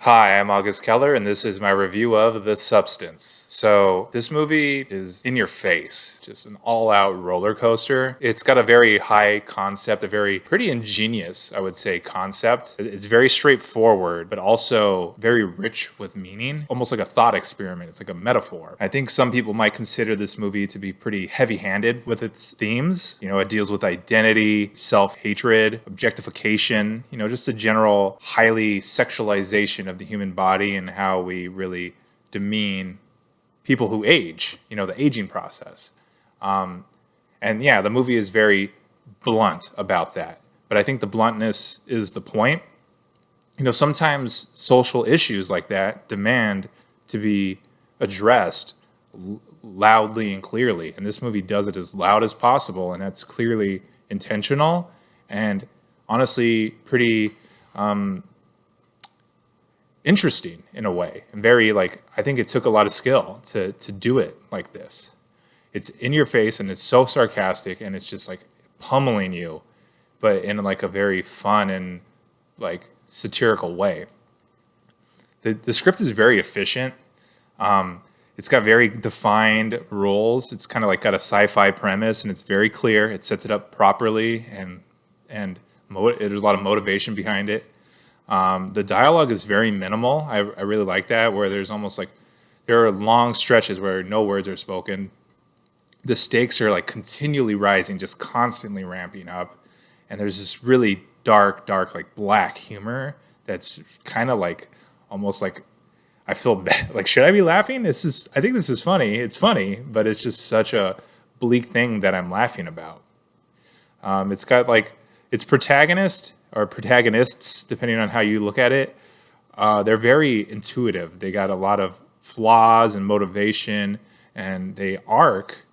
Hi, I'm August Keller, and this is my review of The Substance. So, this movie is in your face, just an all out roller coaster. It's got a very high concept, a very pretty ingenious, I would say, concept. It's very straightforward, but also very rich with meaning, almost like a thought experiment. It's like a metaphor. I think some people might consider this movie to be pretty heavy handed with its themes. It deals with identity, self hatred, objectification, just a general highly sexualization of the human body and how we really demean people who age, the aging process. And yeah, the movie is very blunt about that. But I think the bluntness is the point. Sometimes social issues like that demand to be addressed loudly and clearly. And this movie does it as loud as possible. And that's clearly intentional and honestly pretty interesting in a way, and very I think it took a lot of skill to do it like this. It's in your face and it's so sarcastic and it's just like pummeling you, but in like a very fun and like satirical way. The script is very efficient. It's got very defined roles. It's kind of like got a sci-fi premise and it's very clear. It sets it up properly and there's a lot of motivation behind it. The dialogue is very minimal. I really like that, where there's almost like there are long stretches where no words are spoken. The stakes are like continually rising, just constantly ramping up. And there's this really dark, like black humor that's kind of like almost like I feel bad. Like, should I be laughing? I think this is funny. It's funny, but it's just such a bleak thing that I'm laughing about. It's got like its protagonist or protagonists, depending on how you look at it, they're very intuitive. They got a lot of flaws and motivation, and they arc,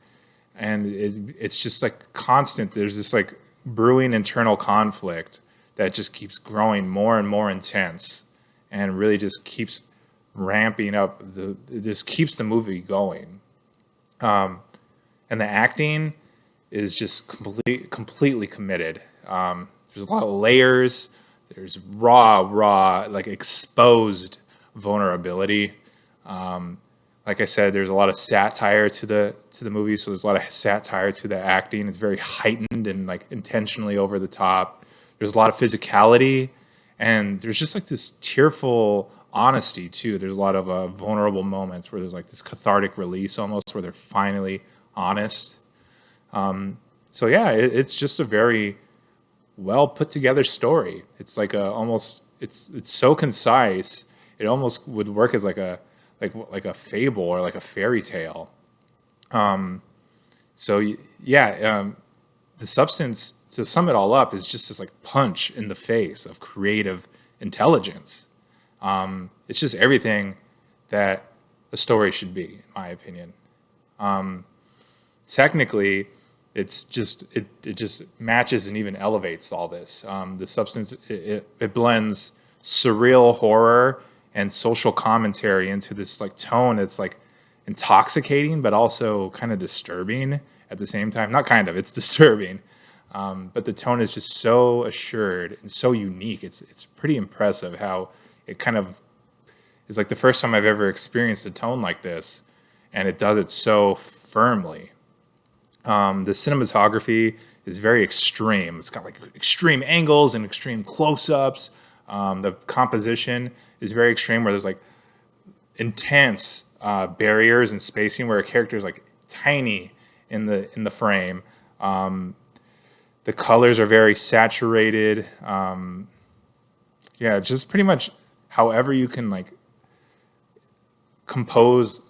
and it's just like constant. There's this like brewing internal conflict that just keeps growing more and more intense, and really just keeps ramping up. It just keeps the movie going, and the acting is just completely committed. There's a lot of layers. There's raw, like exposed vulnerability. Like I said, there's a lot of satire to the movie, so there's a lot of satire to the acting. It's very heightened and like intentionally over the top. There's a lot of physicality, and there's just like this tearful honesty too. There's a lot of vulnerable moments where there's like this cathartic release almost, where they're finally honest. So yeah, it's just a very well put together story. It's like it's so concise. It almost would work as like a fable or like a fairy tale. So yeah, the substance, to sum it all up, is just this like punch in the face of creative intelligence. It's just everything that a story should be, in my opinion. Technically, it just matches and even elevates all this. The substance, it blends surreal horror and social commentary into this like tone that's like intoxicating but also kind of disturbing at the same time. Not kind of, it's disturbing. But the tone is just so assured and so unique. It's pretty impressive how it kind of is like the first time I've ever experienced a tone like this, and it does it so firmly. The cinematography is very extreme. It's got like extreme angles and extreme close-ups. The composition is very extreme, where there's like intense barriers and spacing, where a character is like tiny in the frame. The colors are very saturated. Yeah, just pretty much however you can like compose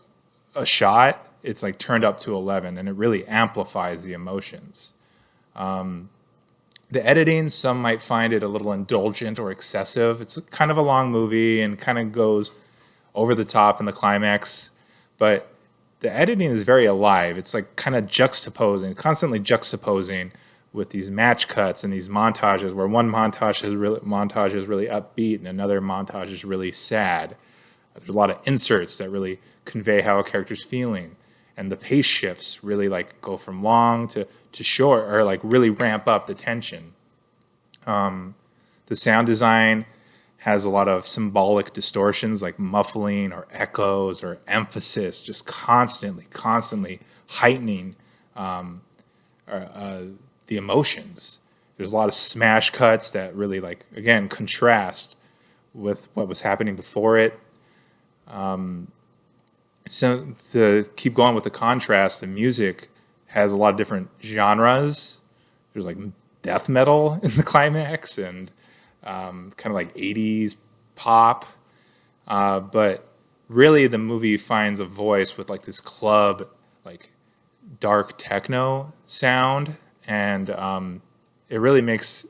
a shot, it's like turned up to 11, and it really amplifies the emotions. The editing, some might find it a little indulgent or excessive. It's kind of a long movie and kind of goes over the top in the climax, but the editing is very alive. It's like kind of constantly juxtaposing with these match cuts and these montages, where one montage is really upbeat and another montage is really sad. There's a lot of inserts that really convey how a character's feeling, and the pace shifts really like go from long to short, or like really ramp up the tension. The sound design has a lot of symbolic distortions like muffling or echoes or emphasis, just constantly heightening the emotions. There's a lot of smash cuts that really, like, again, contrast with what was happening before it. So to keep going with the contrast, the music has a lot of different genres. There's like death metal in the climax and kind of like 80s pop. But really the movie finds a voice with like this club, like dark techno sound. And it really makes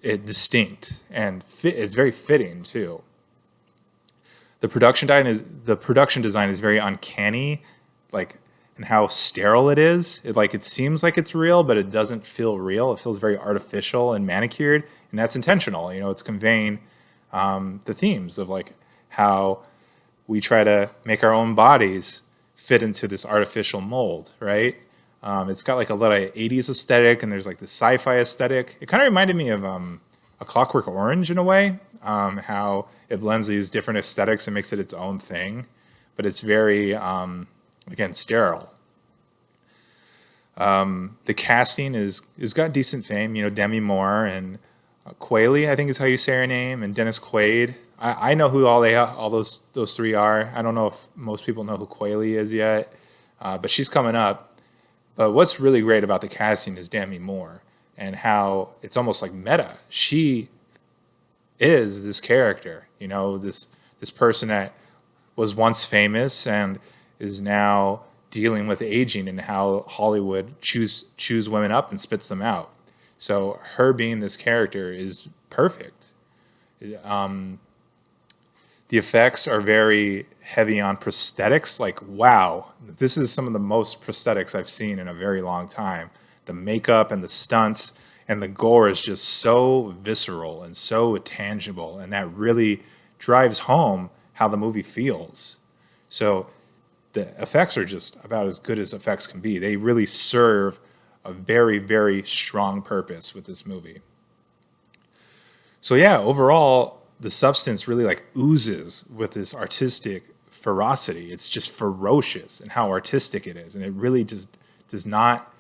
it distinct and it's very fitting too. The production design is very uncanny, like, and how sterile it is. It seems like it's real, but it doesn't feel real. It feels very artificial and manicured, and that's intentional. You know, it's conveying the themes of like how we try to make our own bodies fit into this artificial mold, right? It's got like a lot of 80s aesthetic, and there's like the sci-fi aesthetic. It kind of reminded me of A Clockwork Orange in a way, how it blends these different aesthetics and makes it its own thing, but it's very, again, sterile. The casting is got decent fame. You know, Demi Moore and Qualley, I think is how you say her name, and Dennis Quaid. I know who all those three are. I don't know if most people know who Qualley is yet, but she's coming up. But what's really great about the casting is Demi Moore and how it's almost like meta. She is this character, you know, this person that was once famous and is now dealing with aging and how Hollywood chews women up and spits them out. So her being this character is perfect. The effects are very heavy on prosthetics. Like, wow, this is some of the most prosthetics I've seen in a very long time. The makeup and the stunts and the gore is just so visceral and so tangible, and that really drives home how the movie feels. So the effects are just about as good as effects can be. They really serve a very, very strong purpose with this movie. So yeah, overall, the substance really like oozes with this artistic ferocity. It's just ferocious in how artistic it is, and it really just does not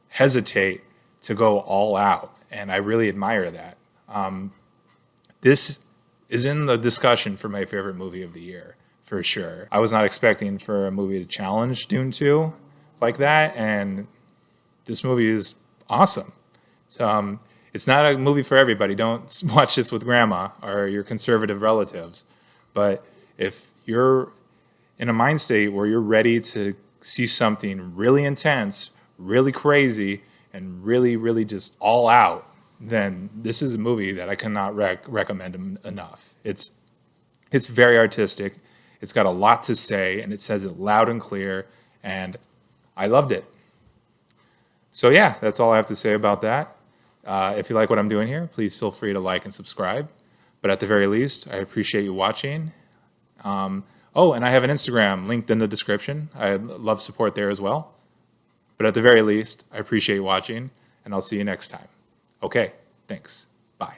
hesitate to go all out, and I really admire that. This is in the discussion for my favorite movie of the year, for sure. I was not expecting for a movie to challenge Dune 2 like that, and this movie is awesome. It's not a movie for everybody. Don't watch this with grandma or your conservative relatives. But if you're in a mind state where you're ready to see something really intense, really crazy, and really, really just all out, then this is a movie that I cannot recommend enough. It's very artistic. It's got a lot to say, and it says it loud and clear, and I loved it. So yeah, that's all I have to say about that. If you like what I'm doing here, please feel free to like and subscribe. But at the very least, I appreciate you watching. Oh, and I have an Instagram linked in the description. I love support there as well. But at the very least, I appreciate you watching, and I'll see you next time. Okay, thanks. Bye.